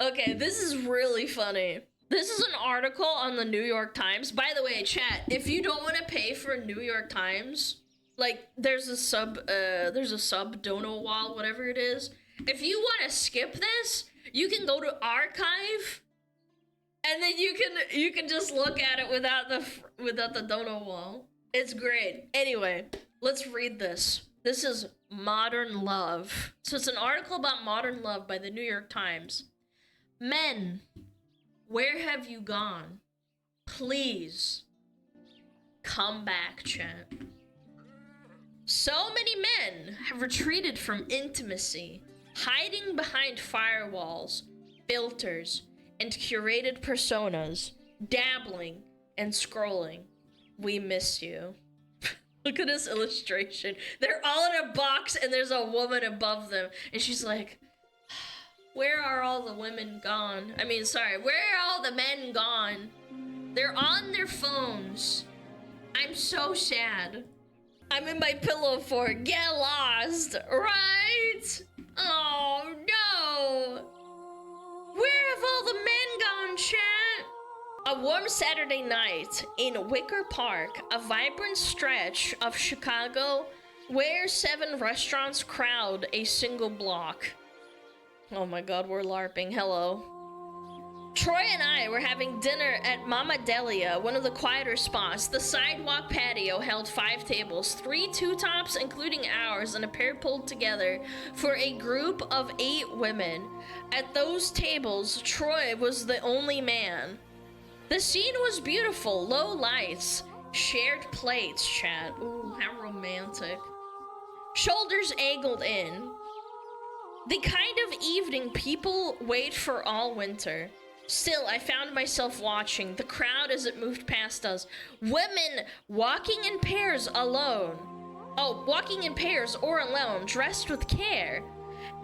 Okay, this is really funny. This is an article on the New York Times. By the way, chat, if you don't want to pay for New York Times, like there's a sub dono wall, whatever it is. If you want to skip this, you can go to archive, and then you can just look at it without the dono wall. It's great. Anyway, let's read this. This is Modern Love. So it's an article about modern love by the New York Times. Men, where have you gone? Please come back, chat. So many men have retreated from intimacy, hiding behind firewalls, filters, and curated personas, dabbling and scrolling. We miss you. Look at this illustration. They're all in a box and there's a woman above them. And she's like, where are all the women gone? I mean, sorry, where are all the men gone? They're on their phones. I'm so sad. I'm in my pillow fort. Get lost, right? Oh no. Where have all the men gone, chat? A warm Saturday night in Wicker Park, a vibrant stretch of Chicago where 7 restaurants crowd a single block. Oh my god, we're LARPing. Hello. Troy and I were having dinner at Mama Delia, one of the quieter spots. The sidewalk patio held 5 tables, 3 two-tops, including ours, and a pair pulled together for a group of 8 women. At those tables, Troy was the only man. The scene was beautiful, low lights, shared plates, chat. Ooh, how romantic. Shoulders angled in. The kind of evening people wait for all winter. Still, I found myself watching the crowd as it moved past us. Women walking in pairs alone. Oh, walking in pairs or alone, dressed with care.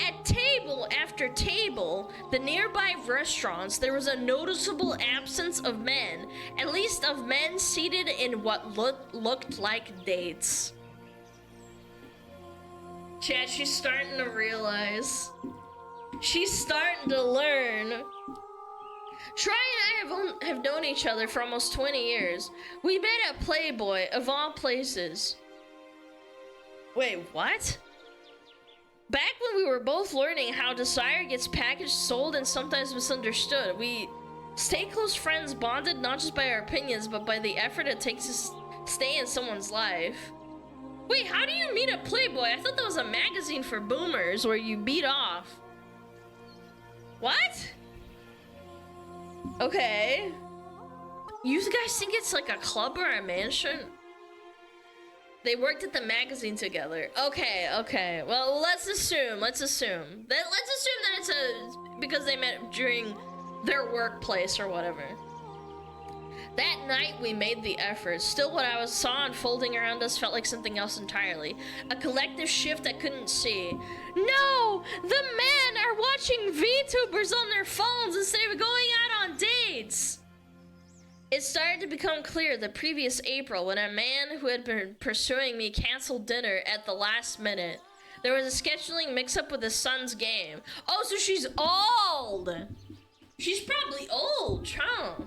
At table after table, the nearby restaurants, there was a noticeable absence of men, at least of men seated in what looked like dates. Chat, she's starting to realize. She's starting to learn. Troy and I have known each other for almost 20 years. We met at Playboy, of all places. Wait, what? Back when we were both learning how desire gets packaged, sold, and sometimes misunderstood, we stayed close friends, bonded not just by our opinions, but by the effort it takes to stay in someone's life. Wait, how do you meet at Playboy? I thought that was a magazine for boomers where you beat off. What? Okay. You guys think it's like a club or a mansion? They worked at the magazine together. Okay. Well, let's assume that it's because they met during their workplace or whatever. That night we made the effort. Still, what I saw unfolding around us felt like something else entirely. A collective shift I couldn't see. No! The men are watching VTubers on their phones instead of going out on dates! It started to become clear the previous April when a man who had been pursuing me canceled dinner at the last minute. There was a scheduling mix-up with his son's game. Oh, so she's old! She's probably old, huh?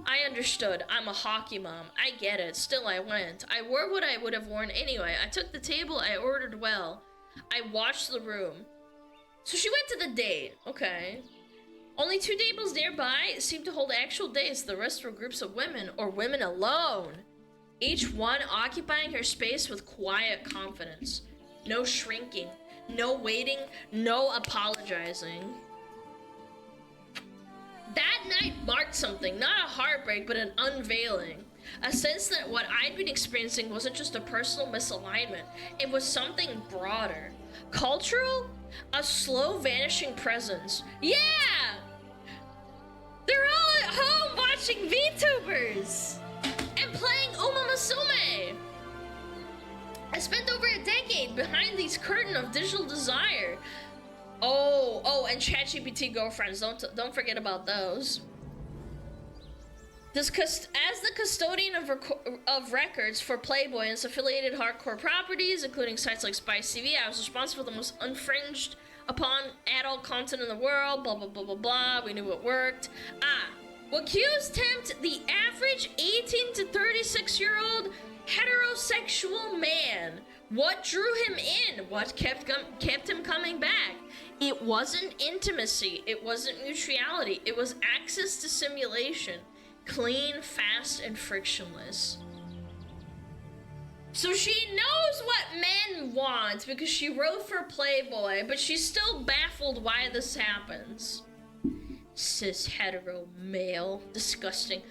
I understood. I'm a hockey mom. I get it. Still, I went. I wore what I would have worn anyway. I took the table. I ordered well. I watched the room. So she went to the date. Okay. Only 2 tables nearby seemed to hold actual dates. The rest were groups of women, or women alone. Each one occupying her space with quiet confidence. No shrinking. No waiting. No apologizing. That night marked something, not a heartbreak, but an unveiling. A sense that what I'd been experiencing wasn't just a personal misalignment, it was something broader. Cultural? A slow vanishing presence. Yeah! They're all at home watching VTubers! And playing Uma Musume! I spent over a decade behind these curtain of digital desire. Oh, and ChatGPT girlfriends, don't forget about those. As the custodian of records for Playboy and its affiliated hardcore properties, including sites like Spice TV, I was responsible for the most unfringed upon adult content in the world, blah, blah, blah, blah, blah. We knew it worked. What cues tempt the average 18 to 36-year-old heterosexual man? What drew him in? What kept him coming back? It wasn't intimacy. It wasn't mutuality. It was access to simulation. Clean, fast, and frictionless. So she knows what men want because she wrote for Playboy, but she's still baffled why this happens. Cis hetero male. Disgusting.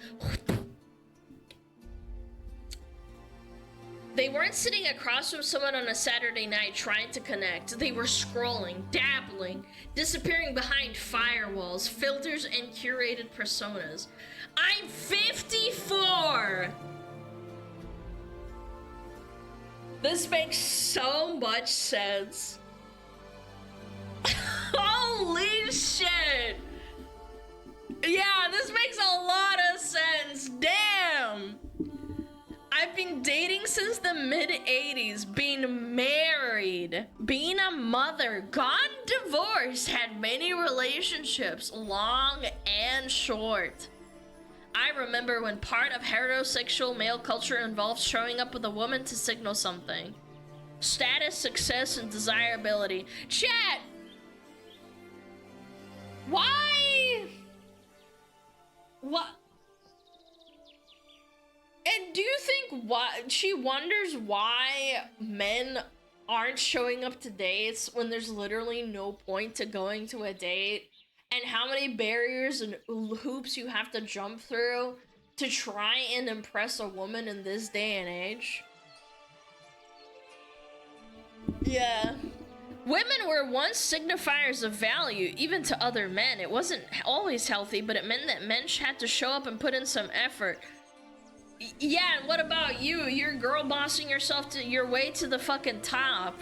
They weren't sitting across from someone on a Saturday night trying to connect. They were scrolling, dabbling, disappearing behind firewalls, filters, and curated personas. I'm 54! This makes so much sense. Holy shit! Yeah, this makes a lot of sense. Damn! I've been dating since the mid-80s, being married, being a mother, gotten divorced, had many relationships, long and short. I remember when part of heterosexual male culture involved showing up with a woman to signal something. Status, success, and desirability. Chat! Why? What? And do you think she wonders why men aren't showing up to dates when there's literally no point to going to a date? And how many barriers and hoops you have to jump through to try and impress a woman in this day and age? Yeah. Women were once signifiers of value, even to other men. It wasn't always healthy, but it meant that men had to show up and put in some effort. Yeah, and what about you? You're girl bossing yourself to your way to the fucking top.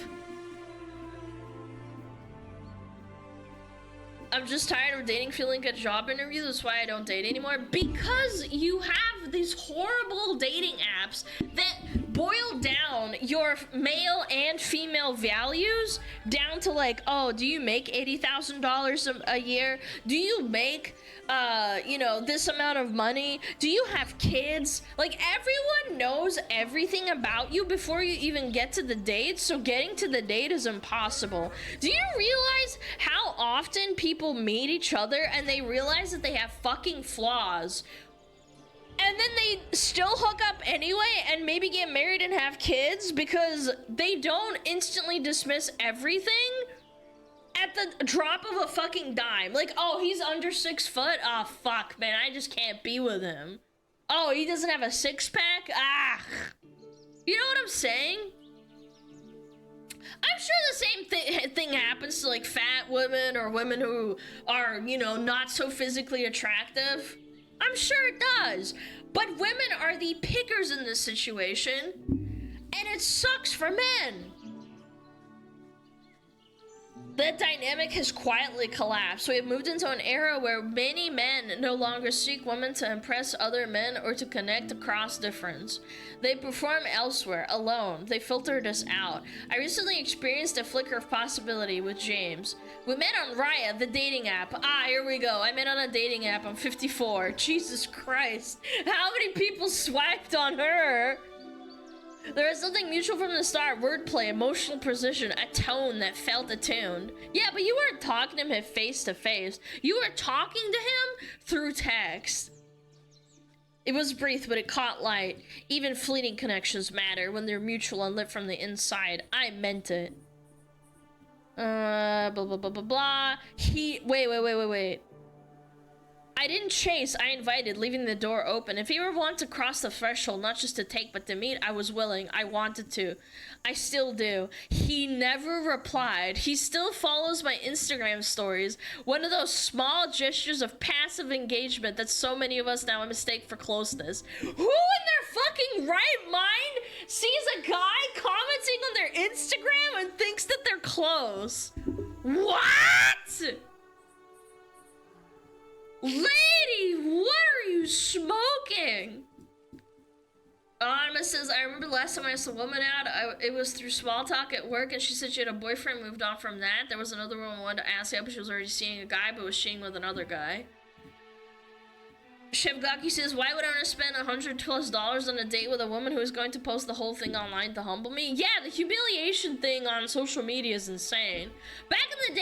I'm just tired of dating, feeling like a job interview. That's why I don't date anymore. Because you have these horrible dating apps that boil down your male and female values down to like, oh, do you make $80,000 a year? Do you make, this amount of money? Do you have kids? Like, everyone knows everything about you before you even get to the date, so getting to the date is impossible. Do you realize how often people meet each other and they realize that they have fucking flaws? And then they still hook up anyway and maybe get married and have kids because they don't instantly dismiss everything at the drop of a fucking dime. Like, oh, he's under 6 foot? Ah, oh, fuck, man, I just can't be with him. Oh, he doesn't have a six-pack? Ah. You know what I'm saying? I'm sure the same thing happens to, like, fat women or women who are, not so physically attractive. I'm sure it does. But women are the pickers in this situation, and it sucks for men. That dynamic has quietly collapsed. We have moved into an era where many men no longer seek women to impress other men or to connect across difference. They perform elsewhere, alone. They filtered us out. I recently experienced a flicker of possibility with James. We met on Raya, the dating app. Ah, here we go. I met on a dating app. I'm 54. Jesus Christ. How many people swiped on her? There was something mutual from the start. Wordplay, emotional precision, a tone that felt attuned. Yeah, but you weren't talking to him face to face. You were talking to him through text. It was brief, but it caught light. Even fleeting connections matter when they're mutual and lit from the inside. I meant it. Blah, blah, blah, blah, blah. Wait. I didn't chase, I invited, leaving the door open. If he were wanting to cross the threshold, not just to take, but to meet, I was willing. I wanted to. I still do. He never replied. He still follows my Instagram stories. One of those small gestures of passive engagement that so many of us now mistake for closeness. Who in their fucking right mind sees a guy commenting on their Instagram and thinks that they're close? What? Lady, what are you you smoking? Anonymous says, I remember the last time I asked a woman out, it was through small talk at work, and she said she had a boyfriend, moved on from that. There was another woman who wanted to ask out, but she was already seeing a guy, but was seeing with another guy. Chef Gaki says, why would I want to spend $100+ on a date with a woman who is going to post the whole thing online to humble me? Yeah, the humiliation thing on social media is insane. Back in the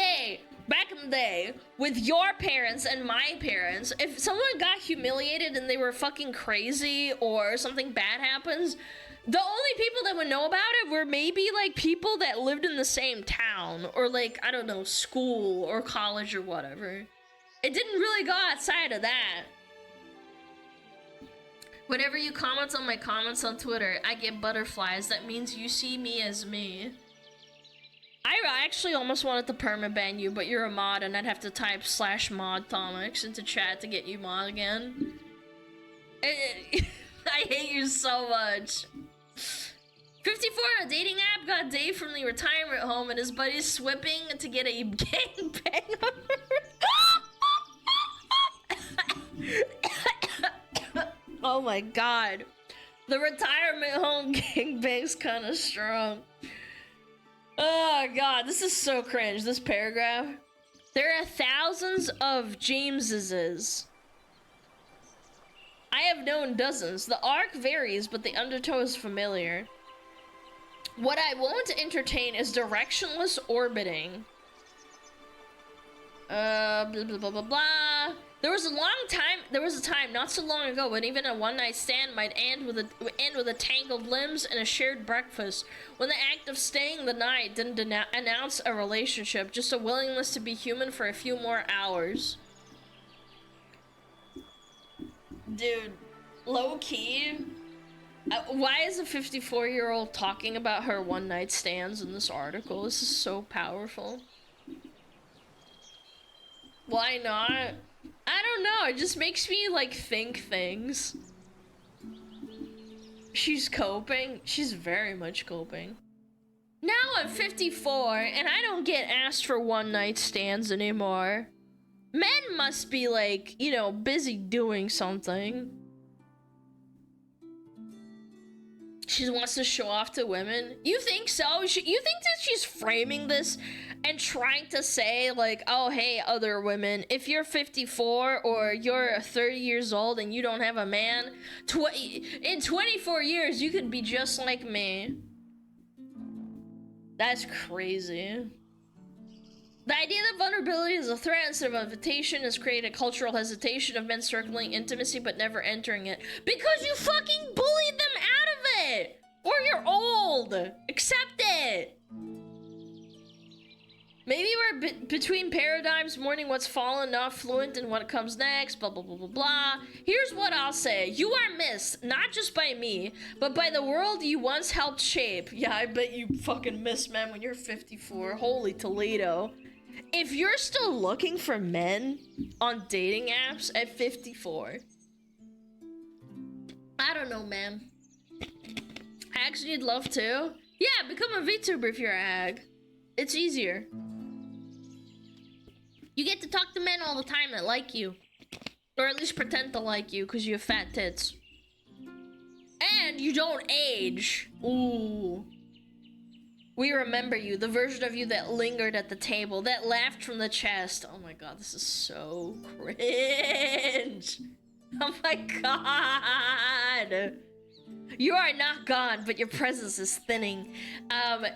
day, with your parents and my parents, if someone got humiliated and they were fucking crazy or something bad happens, the only people that would know about it were maybe like people that lived in the same town or like, I don't know, school or college or whatever. It didn't really go outside of that. Whenever you comment on my comments on Twitter, I get butterflies. That means you see me as me. I actually almost wanted to permaban you, but you're a mod and I'd have to type /mod Thomics into chat to get you mod again. I hate you so much. 54 on a dating app got Dave from the retirement home and his buddies swipping to get a gangbang on her. Oh my god. The retirement home gangbang's kind of strong. Oh god, this is so cringe, this paragraph. There are thousands of Jameses. I have known dozens. The arc varies, but the undertow is familiar. What I won't entertain is directionless orbiting. Blah, blah, blah, blah, blah. There was a time not so long ago when even a one-night stand might end with a tangled limbs and a shared breakfast, when the act of staying the night didn't announce a relationship, just a willingness to be human for a few more hours. Dude, low-key, why is a 54-year-old talking about her one-night stands in this article? This is so powerful. Why not? I don't know, it just makes me, like, think things. She's coping. She's very much coping. Now I'm 54, and I don't get asked for one-night stands anymore. Men must be, like, you know, busy doing something. She wants to show off to women. You think so? You think that she's framing this and trying to say, like, oh, hey, other women, if you're 54 or you're 30 years old and you don't have a man, in 24 years, you could be just like me. That's crazy. The idea that vulnerability is a threat instead of an invitation has created a cultural hesitation of men circling intimacy but never entering it. Because you fucking bullied them out of it! Or you're old! Accept it! Maybe we're between paradigms, mourning what's fallen, not fluent in what comes next, blah, blah, blah, blah, blah. Here's what I'll say. You are missed, not just by me, but by the world you once helped shape. Yeah, I bet you fucking miss men when you're 54. Holy Toledo. If you're still looking for men on dating apps at 54, I don't know, man. Hags need love too? Yeah, become a VTuber if you're a hag. It's easier. You get to talk to men all the time that like you. Or at least pretend to like you because you have fat tits. And you don't age. Ooh. We remember you, the version of you that lingered at the table, that laughed from the chest. Oh my god, this is so cringe. Oh my god. You are not gone, but your presence is thinning.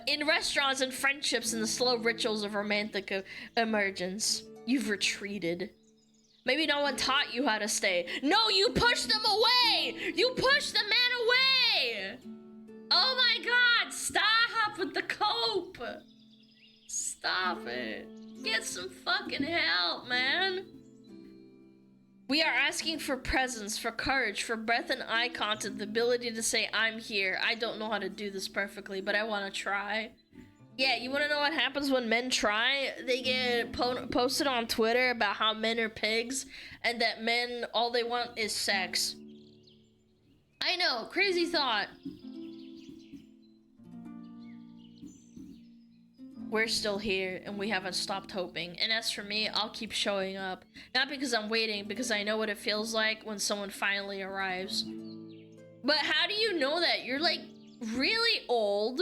In restaurants and friendships and the slow rituals of romantic emergence, you've retreated. Maybe no one taught you how to stay. No, you pushed them away! You pushed the man away! Oh my god, stop with the cope! Stop it. Get some fucking help, man. We are asking for presence, for courage, for breath and eye contact, the ability to say, I'm here. I don't know how to do this perfectly, but I want to try. Yeah, you want to know what happens when men try? They get posted on Twitter about how men are pigs, and that men, all they want is sex. I know, crazy thought. we're still here and we haven't stopped hoping. And as for me, I'll keep showing up. Not because I'm waiting, because I know what it feels like when someone finally arrives. But how do you know that? You're like really old.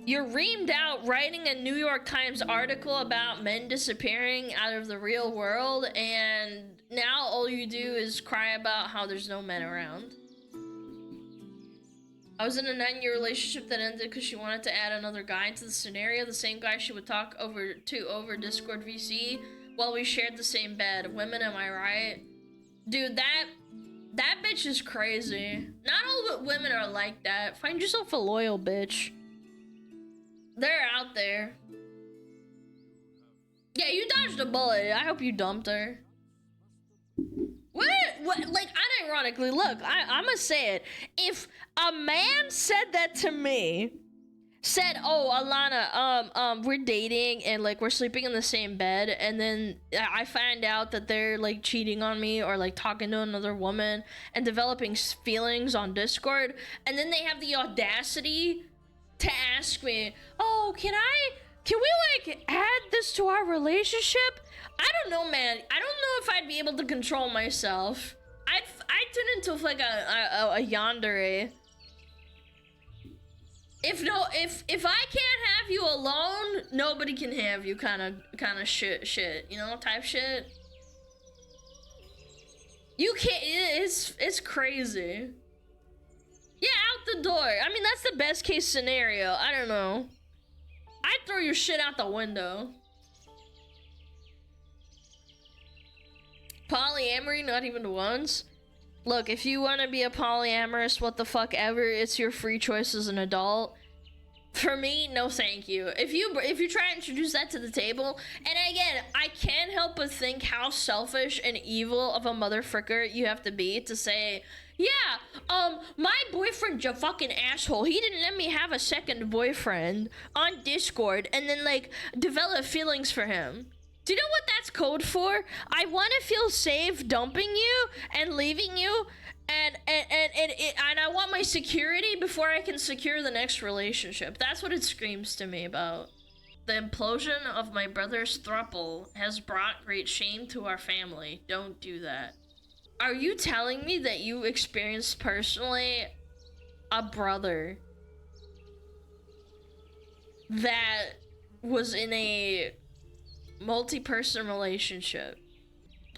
You're reamed out writing a New York Times article about men disappearing out of the real world, and now all you do is cry about how there's no men around. I was in a 9-year relationship that ended because she wanted to add another guy into the scenario, the same guy she would talk over Discord VC while we shared the same bed. Women, am I right? Dude, that bitch is crazy. Not all women are like that. Find yourself a loyal bitch. They're out there. Yeah, you dodged a bullet. I hope you dumped her. What? Like, unironically, look, I'm gonna say it. If a man said that to me, said, oh, Alana, we're dating and like we're sleeping in the same bed, and then I find out that they're like cheating on me or like talking to another woman and developing feelings on Discord, and then they have the audacity to ask me, oh, can we like add this to our relationship? I don't know, man. I don't know if I'd be able to control myself. I'd turn into like a yandere. If I can't have you alone, nobody can have you, kind of shit, you know, type shit. You can't. It's crazy. Yeah, out the door. I mean, that's the best case scenario. I don't know. I'd throw your shit out the window. Polyamory, not even once. Look, if you want to be a polyamorous, what the fuck ever, it's your free choice as an adult. For me, no thank you. If you try to introduce that to the table, and again, I can't help but think how selfish and evil of a motherfucker you have to be to say, yeah, my boyfriend's a fucking asshole. He didn't let me have a second boyfriend on Discord and then like develop feelings for him. Do you know what that's code for? I want to feel safe dumping you and leaving you, and I want my security before I can secure the next relationship. That's what it screams to me about. The implosion of my brother's throuple has brought great shame to our family. Don't do that. Are you telling me that you experienced personally a brother that was in a multi-person relationship?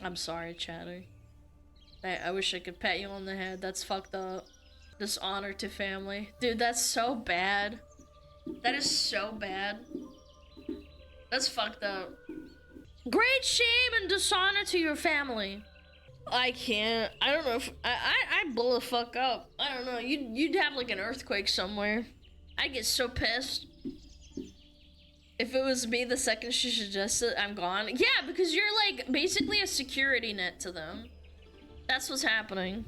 I'm sorry, Chatter. I wish I could pat you on the head. That's fucked up. Dishonor to family. Dude, that's so bad. That is so bad. That's fucked up. Great shame and dishonor to your family. I can't. I don't know if I'd blow the fuck up. I don't know. You'd have like an earthquake somewhere. I'd get so pissed. If it was me, the second she suggested, I'm gone. Yeah, because you're like basically a security net to them. That's what's happening.